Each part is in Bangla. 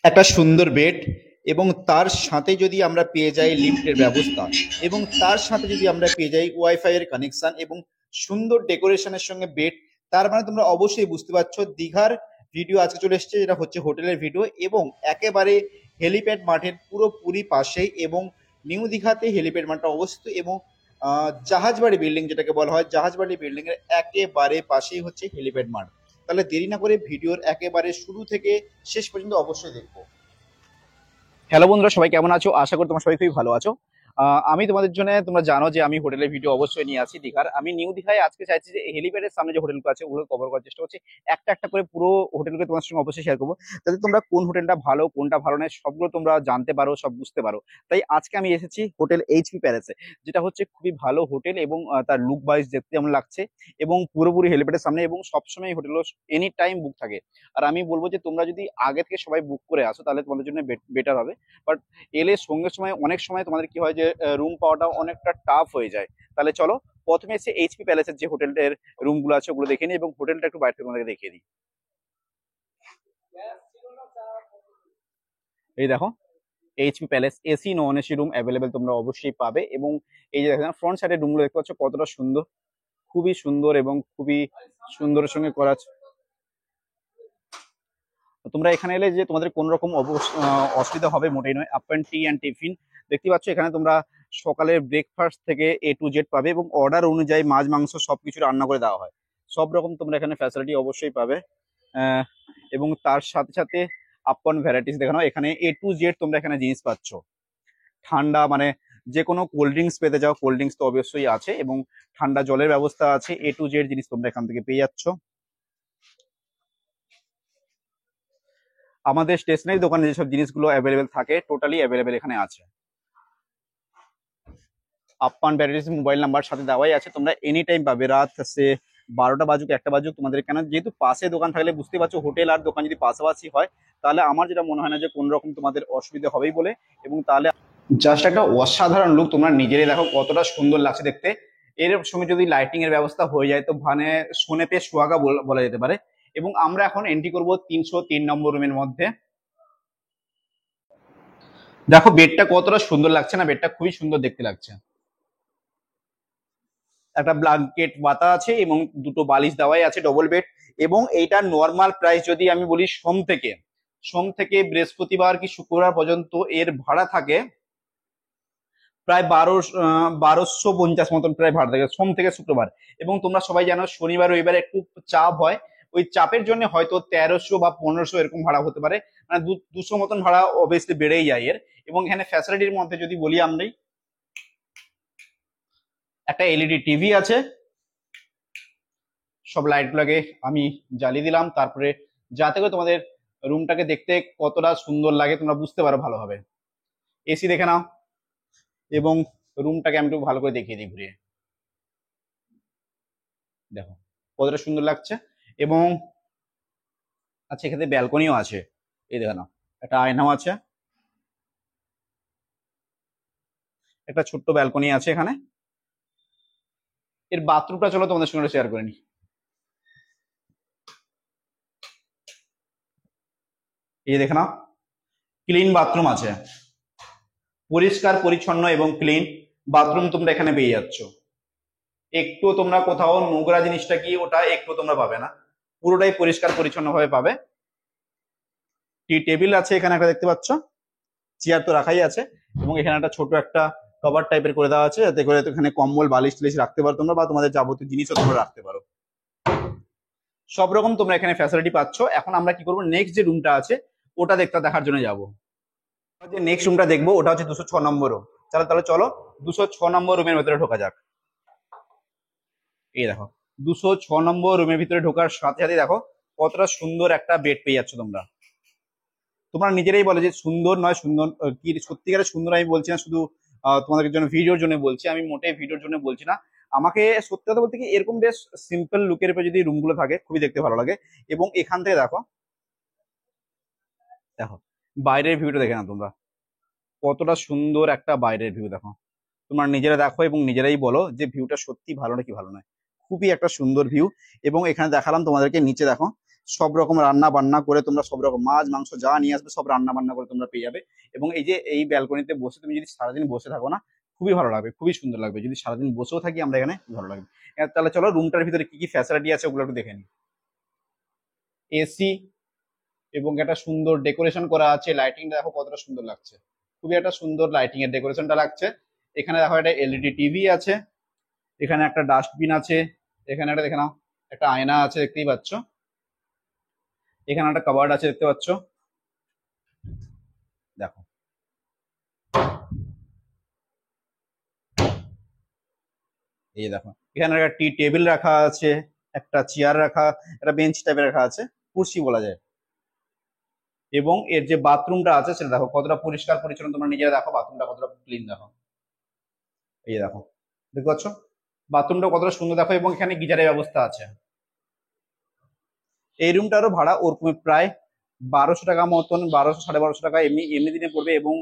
একটা সুন্দর বেড এবং তার সাথে যদি আমরা পেয়ে যাই লিফটের ব্যবস্থা এবং তার সাথে যদি আমরা পেয়ে যাই ওয়াইফাই এর কানেকশন এবং সুন্দর ডেকোরেশনের সঙ্গে বেড, তার মানে তোমরা অবশ্যই বুঝতে পারছো দীঘার ভিডিও আজকে চলে এসেছে, যেটা হচ্ছে হোটেলের ভিডিও এবং একেবারে হেলিপ্যাড মাঠের পুরোপুরি পাশেই এবং নিউ দীঘাতে হেলিপ্যাড মাঠটা অবস্থিত এবং জাহাজবাড়ি বিল্ডিং যেটাকে বলা হয়, জাহাজবাড়ি বিল্ডিং এর একেবারে পাশেই হচ্ছে হেলিপ্যাড মাঠ। তাহলে দেরি না করে ভিডিওর একেবারে শুরু থেকে শেষ পর্যন্ত অবশ্যই দেখবো। হ্যালো বন্ধুরা, সবাই কেমন আছো? আশা করি তোমরা সবাই খুবই ভালো আছো। আমি তোমাদের জন্য, তোমরা জানো যে আমি হোটেলের ভিডিও অবশ্যই নিয়ে আসি দীঘার। আমি নিউ দীঘায় আজকে চাইছি যে হেলিপ্যাডের সামনে যে হোটেলগুলো আছে ওগুলো কভার করার চেষ্টা করছি। একটা একটা করে পুরো হোটেলকে তোমার সঙ্গে অবশ্যই শেয়ার করবো, যাতে তোমরা কোন হোটেলটা ভালো কোনটা ভালো নয় সবগুলো তোমরা জানতে পারো, সব বুঝতে পারো। তাই আজকে আমি এসেছি হোটেল এইচপি প্যালেসে, যেটা হচ্ছে খুবই ভালো হোটেল এবং তার লুক ওয়াইজ দেখতে যেমন লাগছে এবং পুরোপুরি হেলিপ্যাডের সামনে এবং সবসময় হোটেল এনি টাইম বুক থাকে। আর আমি বলবো যে তোমরা যদি আগে থেকে সবাই বুক করে আসো তাহলে তোমাদের জন্য বেটার হবে। বাট এলে সঙ্গে সময় অনেক সময় তোমাদের কি হয় যে রুম পাওয়াটা অনেকটা টাফ হয়ে যায়। তাহলে চলো প্রথমে এসে এইচপি প্যালেসের যে হোটেলের রুম গুলো আছে ওগুলো দেখে নিই এবং হোটেলটা একটু বাইরে থেকে তোমাদেরকে দেখিয়ে দিই। এই দেখো, HP palace AC non AC room available তোমরা অবশ্যই পাবে এবং এই যে দেখো ফ্রন্ট সাইডের রুমগুলো দেখতে পাচ্ছ কতটা সুন্দর, খুবই সুন্দর এবং খুবই সুন্দরের সঙ্গে করা আছে। তোমরা এখানে এলে যে তোমাদের কোন রকম অসুবিধা হবে মোটেই নয়। Up and T and tiffin দেখতে পাচ্ছ, এখানে তোমরা সকালের ব্রেকফাস্ট থেকে এ টু জেড পাবে এবং অর্ডার অনুযায়ী মাছ মাংস সবকিছু রান্না করে দেওয়া হয়। সব রকম তোমরা এখানে ফ্যাসিলিটি অবশ্যই পাবে। আহ, এবং তার সাথে সাথে আপন ভ্যারাইটিস দেখানো, এখানে এ টু জেড তোমরা এখানে জিনিস পাচ্ছ। ঠান্ডা মানে যে কোনো কোল্ড ড্রিঙ্কস পেতে যাও, কোল্ড ড্রিঙ্কস তো অবশ্যই আছে এবং ঠান্ডা জলের ব্যবস্থা আছে। এ টু জেড জিনিস তোমরা এখান থেকে পেয়ে যাচ্ছ। আমাদের স্টেশনারি দোকানে যেসব জিনিসগুলো অ্যাভেলেবেল থাকে টোটালি অ্যাভেলেবেল এখানে আছে। আপ্যান ব্যাটারিজ মোবাইল নাম্বার সাথে দেওয়াই আছে, তোমরা এনি টাইম পাবে। রাত সে 12টা বাজুক 1টা বাজুক তোমাদের, কেন যেহেতু পাশে দোকান থাকলে বুঝতে পারছো হোটেল আর দোকান যদি পাশাপাশি হয় তাহলে আমার যেটা মনে হয় না যে কোনো রকম তোমাদের অসুবিধা হবেই বলে। এবং তাহলে জাস্ট একটা অসাধারণ লুক, তোমরা নিজেরাই দেখো কতটা সুন্দর লাগছে দেখতে। এর সঙ্গে যদি লাইটিং এর ব্যবস্থা হয়ে যায় তো মানে সোনে পে সোহাগা বলা যেতে পারে। এবং আমরা এখন এন্ট্রি করবো 303 নম্বর রুমের মধ্যে। দেখো বেডটা কতটা সুন্দর লাগছে না, বেডটা খুবই সুন্দর দেখতে লাগছে। একটা ব্ল্যাঙ্কেট পাতা আছে এবং দুটো বালিশ দেওয়াই আছে, ডবল বেড। এবং এইটার নর্মাল প্রাইস যদি আমি বলি সোম থেকে বৃহস্পতিবার কি শুক্রবার পর্যন্ত এর ভাড়া থাকে প্রায় 1250 মতন প্রায় ভাড়া থাকে সোম থেকে শুক্রবার। এবং তোমরা সবাই জানো শনিবার রবিবার একটু চাপ হয়, ওই চাপের জন্য হয়তো 1300 বা 1500 এরকম ভাড়া হতে পারে, মানে 200 মতন ভাড়া অবভিয়াসলি বেড়েই যায় এর। এবং এখানে ফ্যাসিলিটির মধ্যে যদি বলি আমি, একটা এলইডি টিভি আছে, সব লাইট গুলাকে আমি জ্বালিয়ে দিলাম তারপরে, যাতে করে তোমাদের রুমটাকে দেখতে কতটা সুন্দর লাগে তোমরা বুঝতে পারো ভালোভাবে। এসি দেখে নাও এবং রুমটাকে আমি একটু ভালো করে দেখিয়ে দিই ঘুরিয়ে। দেখো কতটা সুন্দর লাগছে। এবং আচ্ছা এখানে ব্যালকনিও আছে, এই দেখে নাও, একটা আয়নাও আছে, একটা ছোট্ট ব্যালকনি আছে এখানে। এর বাথরুমটা চলো তোমাদের সঙ্গে শেয়ার করে নি। এই দেখে নাও, ক্লিন বাথরুম আছে, পরিষ্কার পরিচ্ছন্ন এবং ক্লিন বাথরুম তোমরা এখানে পেয়ে যাচ্ছ। একটু তোমরা কোথাও নোংরা জিনিসটা কি ওটা একটু তোমরা পাবে না, পুরোটাই পরিষ্কার পরিচ্ছন্ন ভাবে পাবে। টি টেবিল আছে এখানে একটা দেখতে পাচ্ছ, চেয়ার তো রাখাই আছে এবং এখানে একটা ছোট একটা কভার টাইপের করে দেওয়া আছে যাতে করে এখানে কম্বল বালিশ টালিশ রাখতে পারো তোমরা, বা তোমাদের যাবতীয় জিনিসও তোমরা রাখতে পারো। সব রকম তোমরা এখানে ফ্যাসিলিটি পাচ্ছ। এখন আমরা কি করবো, নেক্সট যে রুমটা আছে ওটা দেখার জন্য যাবো। যে নেক্সট রুমটা দেখবো ওটা হচ্ছে 206 নম্বর রুম। তাহলে তাহলে চলো 206 নম্বর রুমের ভেতরে ঢোকা যাক। এই দেখো 206 নম্বর রুমের ভিতরে ঢোকার সাথে সাথে দেখো কতটা সুন্দর একটা বেড পেয়ে যাচ্ছ তোমরা। তোমরা নিজেরাই বলে যে সুন্দর নয়, সুন্দর কি সত্যিকারের সুন্দর আমি বলছি না, শুধু তোমাদের জন্য ভিডিওর জন্য বলছি, আমি মোটেই ভিডিওর জন্য বলছি না। আমাকে সত্যি কথা বলতে কি এরকম বেশ সিম্পল লুকের উপর যদি রুমগুলো থাকে খুবই দেখতে ভালো লাগে। এবং এখান থেকে দেখো দেখো বাইরের ভিউটা দেখে না তোমরা, কতটা সুন্দর একটা বাইরের ভিউ দেখো। তোমরা নিজেরা দেখো এবং নিজেরাই বলো যে ভিউটা সত্যি ভালো নাকি ভালো নয়। খুবই একটা সুন্দর ভিউ। এবং এখানে দেখালাম তোমাদেরকে, নিচে দেখো সব রকম রান্না বান্না করে তোমরা সব রকম মাছ মাংস যা নিয়ে আসবে সব রান্না বান্না করে তোমরা পেয়ে যাবে। এবং এই যে এই ব্যালকনিতে বসে তুমি যদি সারাদিন বসে থাকো না, খুবই ভালো লাগবে, খুবই সুন্দর লাগবে। যদি সারাদিন বসেও থাকি আমরা এখানে, ভালো লাগবে। তাহলে চলো রুমটার ভিতরে কি কি ফ্যাসিলিটি আছে ওগুলো একটু দেখে নিই। এসি এবং একটা সুন্দর ডেকোরেশন করা আছে, লাইটিংটা দেখো কতটা সুন্দর লাগছে, খুবই একটা সুন্দর লাইটিং এর ডেকোরেশনটা লাগছে। এখানে দেখো একটা এলইডি টিভি আছে, এখানে একটা ডাস্টবিন আছে, এখানে একটা দেখে নাও একটা আয়না আছে দেখতেই পাচ্ছ, এখানে একটা কাবার্ড আছে দেখতে পাচ্ছ, দেখো। এই দেখো এখানে একটা টি টেবিল রাখা আছে, একটা চেয়ার রাখা, একটা বেঞ্চ টাইপের রাখা আছে, কুর্সি বলা যায়। এবং এর যে বাথরুমটা আছে সেটা দেখো কতটা পরিষ্কার পরিচ্ছন্ন, তোমরা নিজেরা দেখো বাথরুমটা কতটা ক্লিন দেখো। এই দেখো, দেখতে পাচ্ছ বাথরুমটা কতটা সুন্দর দেখো, এবং এখানে গিজারের ব্যবস্থা আছে। এই রুমটারও ভাড়া ওরকম প্রায় 1200 টাকা মতন, 1200 সাড়ে 1200 টাকা এমনি এমনি দিনে পড়বে। এবং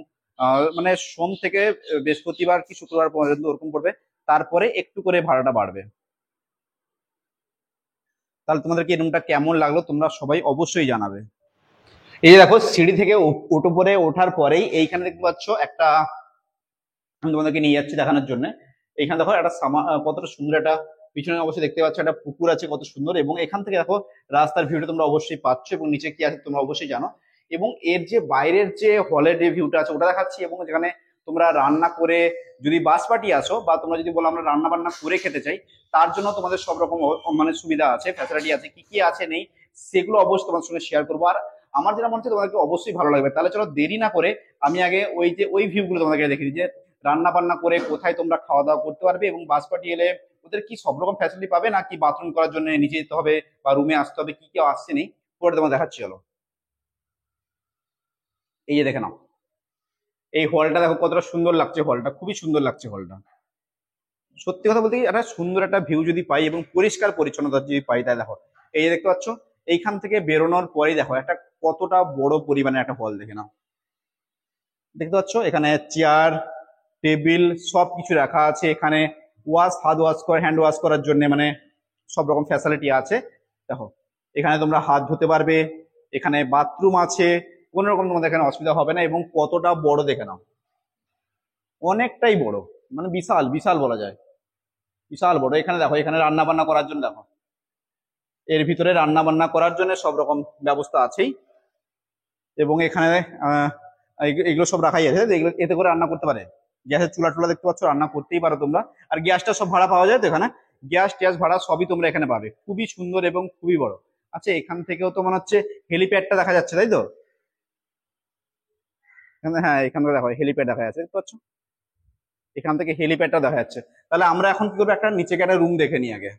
মানে সোম থেকে বৃহস্পতিবার কি শুক্রবার পর্যন্ত ওরকম পড়বে, তারপরে একটু করে ভাড়াটা বাড়বে। তাহলে তোমাদেরকে এই রুমটা কেমন লাগলো তোমরা সবাই অবশ্যই জানাবে। এই যে দেখো সিঁড়ি থেকে উপরে ওঠার পরেই এইখানে দেখতে পাচ্ছ একটা, আমি তোমাদেরকে নিয়ে যাচ্ছি দেখানোর জন্য। এখানে দেখো একটা কতটা সুন্দর একটা, পিছনে অবশ্যই দেখতে পাচ্ছ একটা পুকুর আছে কত সুন্দর। এবং এখান থেকে দেখো রাস্তার ভিউটা তোমরা অবশ্যই পাচ্ছ, এবং নিচে কি আছে তোমরা অবশ্যই জানো। এবং এর যে বাইরের যে হলের যে ভিউটা আছে ওটা দেখাচ্ছি, এবং যেখানে তোমরা রান্না করে যদি বাস পার্টি আসো, বা তোমরা যদি বলো আমরা রান্না বান্না করে খেতে চাই, তার জন্য তোমাদের সব রকম মানে সুবিধা আছে, ফ্যাসিলিটি আছে। কি কি আছে নেই সেগুলো অবশ্যই তোমার সঙ্গে শেয়ার করবো। আর আমার যেটা মনে হচ্ছে তোমাদেরকে অবশ্যই ভালো লাগবে। তাহলে চলো দেরি না করে আমি আগে ওই যে ওই ভিউগুলো তোমাদেরকে দেখে দিই, যে রান্না বান্না করে কোথায় তোমরা খাওয়া দাওয়া করতে পারবে, এবং বাস পার্টি এলে ওদের কি সব রকম ফ্যাসিলিটি পাবে, নাকি বাথরুম করার জন্য নিচে যেতে হবে বা রুমে আসতে হবে, কি কি আসছে নেই পরে তোমার দেখাচ্ছি। চলো এই যে দেখে নাও, এই হলটা দেখো কতটা সুন্দর লাগছে, হলটা খুবই সুন্দর লাগছে হলটা। সত্যি কথা বলতে কি একটা সুন্দর একটা ভিউ যদি পাই এবং পরিষ্কার পরিচ্ছন্নতা যদি পাই, তাই দেখো এই যে দেখতে পাচ্ছ এইখান থেকে বেরোনোর পরেই দেখো একটা কতটা বড় পরিমাণে একটা হল দেখে নাও। দেখতে পাচ্ছ এখানে চেয়ার টেবিল সব কিছু রাখা আছে, এখানে হাত ওয়াশ করে হ্যান্ড ওয়াশ করার জন্য মানে সব রকম ফ্যাসিলিটি আছে। দেখো এখানে তোমরা হাত ধুতে পারবে, এখানে বাথরুম আছে, কোনো রকম তোমাদের এখানে অসুবিধা হবে না। এবং কতটা বড় দেখে নাও, অনেকটাই বড়, মানে বিশাল বিশাল বলা যায়, বিশাল বড়। এখানে দেখো এখানে রান্না বান্না করার জন্য দেখো, এর ভিতরে রান্না বান্না করার জন্য সব রকম ব্যবস্থা আছেই। এবং এখানে এগুলো সব রাখাই আছে, এগুলো এতে করে রান্না করতে পারে। গ্যাসের চুলা টুলা দেখতে পাচ্ছ, রান্না করতেই পারো তোমরা। আর গ্যাসটা সব ভাড়া পাওয়া যায় তো এখানে, গ্যাস ট্যাস ভাড়া সবই তোমরা এখানে পাবে, খুবই সুন্দর এবং খুবই বড়। আচ্ছা এখান থেকেও তো মনে হচ্ছে হেলিপ্যাডটা দেখা যাচ্ছে, তাই তো? হ্যাঁ এখান থেকে দেখো হেলিপ্যাড দেখা যাচ্ছে, দেখতে পাচ্ছ এখান থেকে হেলিপ্যাডটা দেখা যাচ্ছে। তাহলে আমরা এখন কি করবো, একটা নিচে একটা রুম দেখে নিই আগে।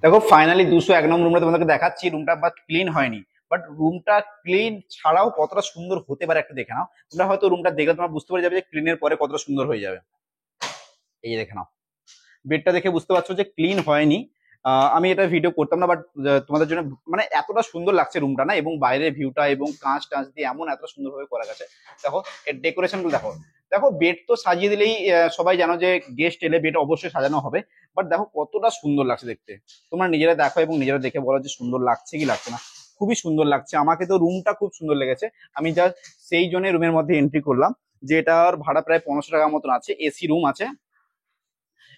দেখো ফাইনালি 201 নম্বর রুমটা তোমাদেরকে দেখাচ্ছি। রুমটা বাট ক্লিন হয়নি, বাট রুমটা ক্লিন ছাড়াও কতটা সুন্দর হতে পারে একটা দেখে নাও। তোমরা হয়তো রুমটা দেখলে তোমরা বুঝতে পারে যাবে যে ক্লিনের পরে কতটা সুন্দর হয়ে যাবে। এই দেখে নাও, বেডটা দেখে বুঝতে পারছো যে ক্লিন হয়নি। আমি এটা ভিডিও করতাম না, বাট তোমাদের জন্য মানে এতটা সুন্দর লাগছে রুমটা না, এবং বাইরের ভিউটা এবং কাঁচ টাঁচ দিয়ে এমন এত সুন্দরভাবে করা গেছে। দেখো এর ডেকোরেশন গুলো দেখো, দেখো বেড তো সাজিয়ে দিলেই সবাই জানো যে গেস্ট এলে বেড অবশ্যই সাজানো হবে, বাট দেখো কতটা সুন্দর লাগছে দেখতে। তোমরা নিজেরা দেখো এবং নিজেরা দেখে বলো যে সুন্দর লাগছে কি লাগছে না। খুবই সুন্দর লাগছে, আমাকে তো রুমটা খুব সুন্দর লেগেছে। আমি জাস্ট সেই জন্য রুমের মধ্যে এন্ট্রি করলাম, যে এটার ভাড়া প্রায় 1500 টাকা মতন আছে, এসি রুম আছে।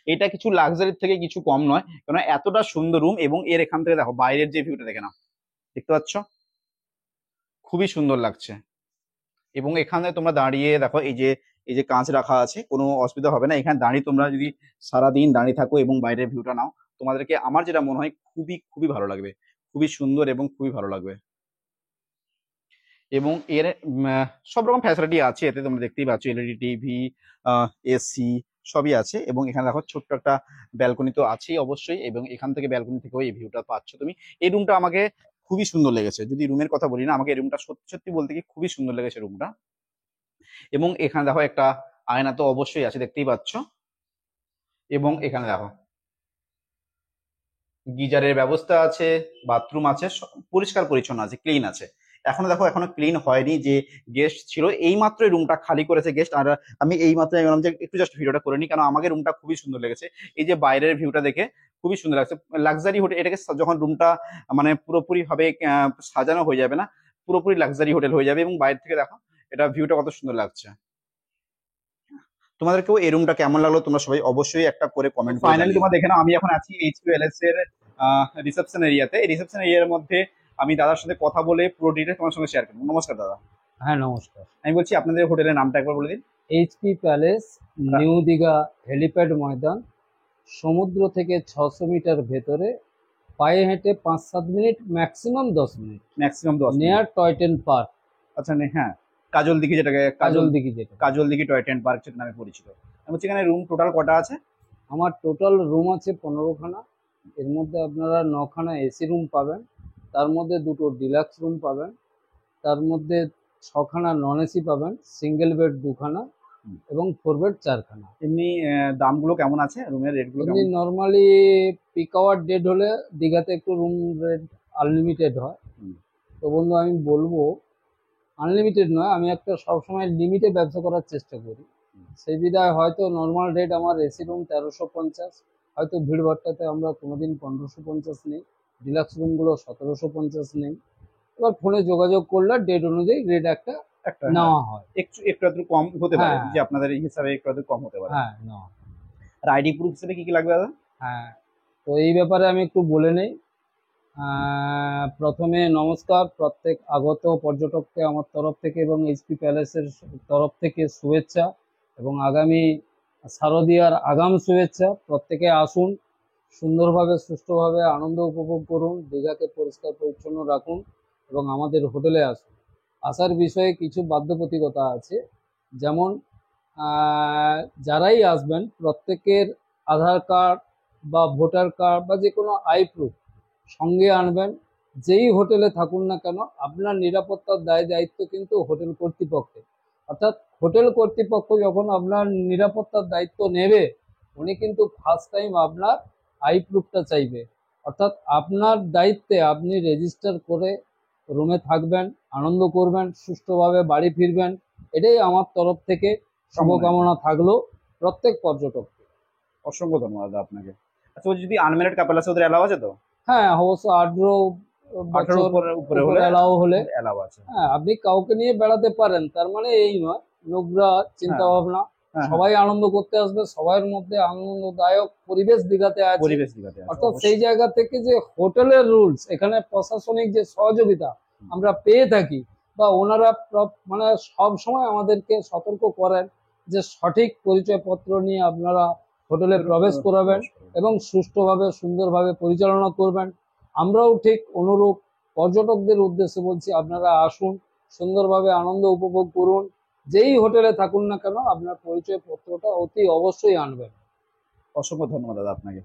এটা কিছু লাক্সারির থেকে কিছু কম নয়, কারণ এতটা সুন্দর রুম। এবং এর এখান থেকে দেখো বাইরের যে ভিউটা দেখে নাও, দেখতে পাচ্ছ খুবই সুন্দর লাগছে। এবং এখানে তোমরা দাঁড়িয়ে দেখো এই যে কাঁচ রাখা আছে, কোনো অসুবিধা হবে না। এখানে দাঁড়িয়ে তোমরা যদি সারাদিন দাঁড়িয়ে থাকো এবং বাইরের ভিউটা নাও, তোমাদেরকে আমার যেটা মনে হয় খুবই খুবই ভালো লাগবে, খুবই সুন্দর এবং খুবই ভালো লাগবে। এবং এর সব রকম ফ্যাসিলিটি আছে এতে, তোমরা দেখতেই পাচ্ছ এলইডি টিভি, এসি সবই আছে। এবং এখানে দেখো ছোট্ট একটা ব্যালকনি তো আছেই অবশ্যই, এবং এখান থেকে ব্যালকনি থেকেও এই ভিউটা পাচ্ছ তুমি। এই রুমটা আমাকে খুবই সুন্দর লেগেছে, যদি রুমের কথা বলি না, আমাকে এই রুমটা সত্যি সত্যি বলতে কি খুবই সুন্দর লেগেছে রুমটা। এবং এখানে দেখো একটা আয়না তো অবশ্যই আছে, দেখতেই পাচ্ছ। এবং এখানে দেখো গিজারের ব্যবস্থা আছে, বাথরুম আছে, পরিষ্কার পরিচ্ছন্ন আছে, ক্লিন আছে। এখনো দেখো এখনো ক্লিন হয়নি, যে গেস্ট ছিল এই মাত্রই রুমটা খালি করেছে গেস্ট। আর আমি এই মাত্রই বললাম যে একটু জাস্ট ভিডিওটা করে নিই, কারণ আমাকে রুমটা খুবই সুন্দর লেগেছে। এই যে বাইরের ভিউটা দেখে খুবই সুন্দর লাগছে। লাক্সারি হোটেল এটাকে যখন রুমটা মানে পুরোপুরি ভাবে সাজানো হয়ে যাবে না, পুরোপুরি লাক্সারি হোটেল হয়ে যাবে। এবং বাইরে থেকে দেখো এটা ভিউটা কত সুন্দর লাগছে। তোমাদেরকেও এই রুমটা কেমন লাগলো তোমরা সবাই অবশ্যই একটা করে কমেন্ট করে ফাইনালি তোমরা দেখে নাও, আমি এখন আছি HQLS এর রিসেপশন এরিয়াতে। এই রিসেপশন এরিয়ার মধ্যে আমি দাদার সাথে কথা বলে পুরো ডিটেলস তোমার সঙ্গে শেয়ার করবো। নমস্কার দাদা। হ্যাঁ নমস্কার। আমি বলছি আপনাদের হোটেলের নামটা একবার বলে দিন। HP palace, new Digha helipad ময়দান, সমুদ্র থেকে 600 মিটার ভেতরে, পায়ে হেঁটে 5-7 minute, maximum 10 minute, maximum 10 near toy train park. আচ্ছা হ্যাঁ, কাজল দিঘি, যেটাকে কাজল দিঘি, যেটা Kajal Dighi toy train park নামে পরিচিত। আমি বলছি এখানে রুম টোটাল কটা আছে? আমার টোটাল রুম আছে 15খানা। এর মধ্যে আপনারা 9খানা এসি রুম পাবেন, তার মধ্যে 2টো ডিলাক্স রুম পাবেন, তার মধ্যে 6খানা নন এসি পাবেন, সিঙ্গেল বেড 2খানা এবং 4 বেড 4খানা। এমনি দামগুলো কেমন আছে, রুমের রেটগুলো এমনি কেমন? নর্মালি পিক আওয়ার ডেট হলে দীঘাতে একটু রুম রেট আনলিমিটেড হয়। তো বন্ধু আমি বলবো আনলিমিটেড নয়, আমি একটা সবসময় লিমিটে ব্যবসা করার চেষ্টা করি। সেই বিধায় হয়তো নর্মাল রেট আমার এসি রুম 1350, হয়তো ভিড়ভাট্টাতে আমরা কোনোদিন 1550 নেই, ডিলাক্স রুমগুলো 1750 নেই। এবার ফোনে যোগাযোগ করলে ডেট অনুযায়ী রেট একটা একটা নেওয়া হয়, একটু একটু আধটু কম হতে পারে, হ্যাঁ। যে আপনাদের এই হিসাবে একটু আধটু কম হতে পারে। হ্যাঁ নেওয়া। আর আইডি প্রুফ হিসেবে কি কি লাগবে দাদা? হ্যাঁ, তো এই ব্যাপারে আমি একটু বলে নেই। প্রথমে নমস্কার, প্রত্যেক আগত পর্যটককে আমার তরফ থেকে এবং এইচপি প্যালেসের তরফ থেকে শুভেচ্ছা এবং আগামী শারদীয়ার আগাম শুভেচ্ছা। প্রত্যেকে আসুন, সুন্দরভাবে সুষ্ঠুভাবে আনন্দ উপভোগ করুন, দীঘাকে পরিষ্কার পরিচ্ছন্ন রাখুন এবং আমাদের হোটেলে আসুন। আসার বিষয়ে কিছু বাধ্যবাধকতা আছে, যেমন যারাই আসবেন প্রত্যেকের আধার কার্ড বা ভোটার কার্ড বা যে কোনো আই প্রুফ সঙ্গে আনবেন। যেই হোটেলে থাকুন না কেন আপনার নিরাপত্তার দায় দায়িত্ব কিন্তু হোটেল কর্তৃপক্ষের। অর্থাৎ হোটেল কর্তৃপক্ষ যখন আপনার নিরাপত্তার দায়িত্ব নেবে, উনি কিন্তু ফার্স্ট টাইম আপনার আই প্রুফটা চাইবে। অর্থাৎ আপনার দায়িত্বে আপনি রেজিস্টার করে রুমে থাকবেন, আনন্দ করবেন, সুষ্ঠুভাবে বাড়ি ফিরবেন। এটাই আমার তরফ থেকে শুভকামনা থাকলো প্রত্যেক পর্যটককে। অসংখ্য ধন্যবাদ দাদা আপনাকে। আচ্ছা বলছি, যদি আনম্যারিড কাপল আছে ওদের অ্যালাউ আছে তো? হ্যাঁ অবশ্য 18 বছর উপরে হলে অ্যালাউ হলে অ্যালাউ আছে। হ্যাঁ, আপনি কাউকে নিয়ে বেড়াতে পারেন, তার মানে এই নয় নোংরা চিন্তা ভাবনা। সবাই আনন্দ করতে আসবে, সবার মধ্যে আনন্দদায়ক পরিবেশ দীঘাতে আছে। অর্থাৎ সেই জায়গা থেকে যে হোটেলের রুলস, এখানে প্রশাসনিক যে সহযোগিতা আমরা পেয়ে থাকি, বা ওনারা মানে সব সময় আমাদেরকে সতর্ক করেন যে সঠিক পরিচয়পত্র নিয়ে আপনারা হোটেলে প্রবেশ করাবেন এবং সুষ্ঠুভাবে সুন্দরভাবে পরিচালনা করবেন। আমরাও ঠিক অনুরূপ পর্যটকদের উদ্দেশ্যে বলছি, আপনারা আসুন, সুন্দরভাবে আনন্দ উপভোগ করুন। যেই হোটেলে থাকুন না কেন আপনার পরিচয়পত্রটা অতি অবশ্যই আনবেন। অসংখ্য ধন্যবাদ দাদা আপনাকে।